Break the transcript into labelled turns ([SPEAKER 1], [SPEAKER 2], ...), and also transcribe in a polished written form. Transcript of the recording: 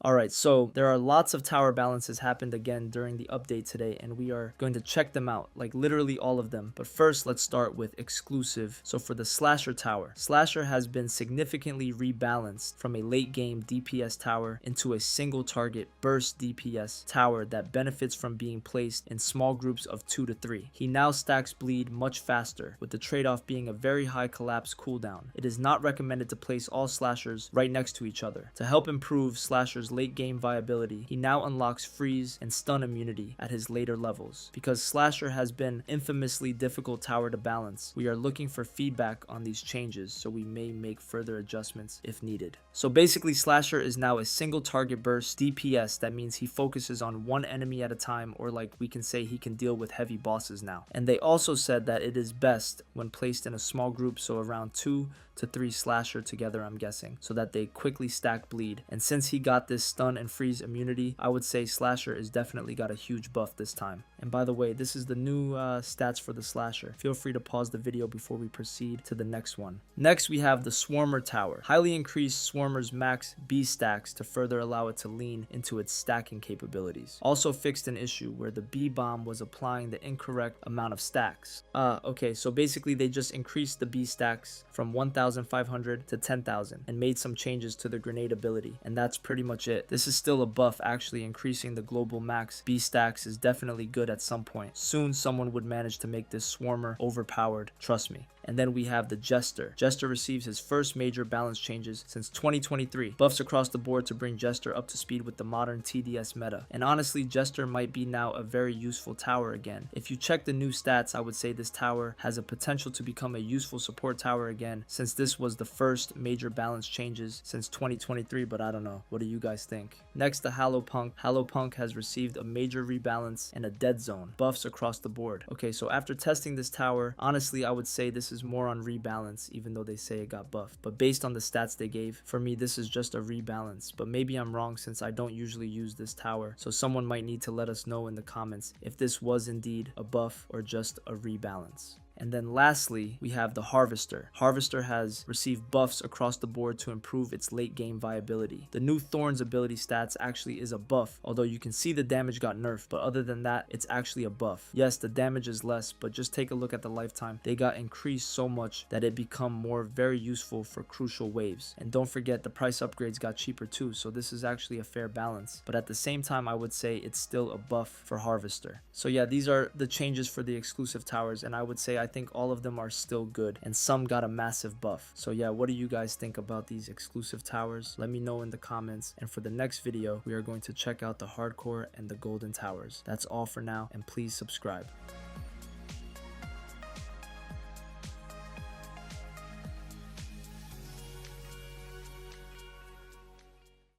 [SPEAKER 1] Alright, so there are lots of tower balances happened again during the update today, and we are going to check them out, like literally all of them. But first, let's start with exclusive. So for the Slasher tower, Slasher has been significantly rebalanced from a late game DPS tower into a single target burst DPS tower that benefits from being placed in small groups of 2 to 3. He now stacks bleed much faster, with the trade-off being a very high collapse cooldown. It is not recommended to place all Slashers right next to each other. To help improve Slasher's late game viability, he now unlocks freeze and stun immunity at his later levels. Because Slasher has been infamously difficult tower to balance, we are looking for feedback on these changes, so we may make further adjustments if needed. So basically, Slasher is now a single target burst DPS. That means he focuses on one enemy at a time, or like we can say he can deal with heavy bosses now. And they also said that it is best when placed in a small group, so around 2 to 3 Slasher together, I'm guessing, so that they quickly stack bleed. And since he got this stun and freeze immunity, I would say Slasher is definitely got a huge buff this time. And by the way, this is the new stats for the Slasher. Feel free to pause the video before we proceed to the next one. Next, we have the Swarmer tower. Highly increased Swarmer's max B stacks to further allow it to lean into its stacking capabilities. Also fixed an issue where the B bomb was applying the incorrect amount of stacks. Okay, so basically they just increased the B stacks from 1,500 to 10,000 and made some changes to the grenade ability, and that's pretty much it. This is still a buff. Actually increasing the global max B stacks is definitely good at some point. Soon someone would manage to make this Swarmer overpowered, trust me. And then we have the Jester. Jester receives his first major balance changes since 2023. Buffs across the board to bring Jester up to speed with the modern TDS meta. And honestly, Jester might be now a very useful tower again. If you check the new stats, I would say this tower has a potential to become a useful support tower again, since this was the first major balance changes since 2023, but I don't know. What do you guys think? Next, the Hallow Punk. Hallow Punk has received a major rebalance and a dead zone. Buffs across the board. Okay, so after testing this tower, honestly, I would say this is more on rebalance, even though they say it got buffed. But based on the stats they gave, for me this is just a rebalance. But maybe I'm wrong, since I don't usually use this tower, so someone might need to let us know in the comments if this was indeed a buff or just a rebalance. And then lastly, we have the Harvester. Harvester has received buffs across the board to improve its late game viability. The new Thorns ability stats actually is a buff, although you can see the damage got nerfed, but other than that, it's actually a buff. Yes, the damage is less, but just take a look at the lifetime. They got increased so much that it become more very useful for crucial waves. And don't forget, the price upgrades got cheaper too, so this is actually a fair balance. But at the same time, I would say it's still a buff for Harvester. So yeah, these are the changes for the exclusive towers, and I would say I think all of them are still good, and some got a massive buff. So yeah, what do you guys think about these exclusive towers? Let me know in the comments, and for the next video we are going to check out the hardcore and the golden towers. That's all for now, and please subscribe.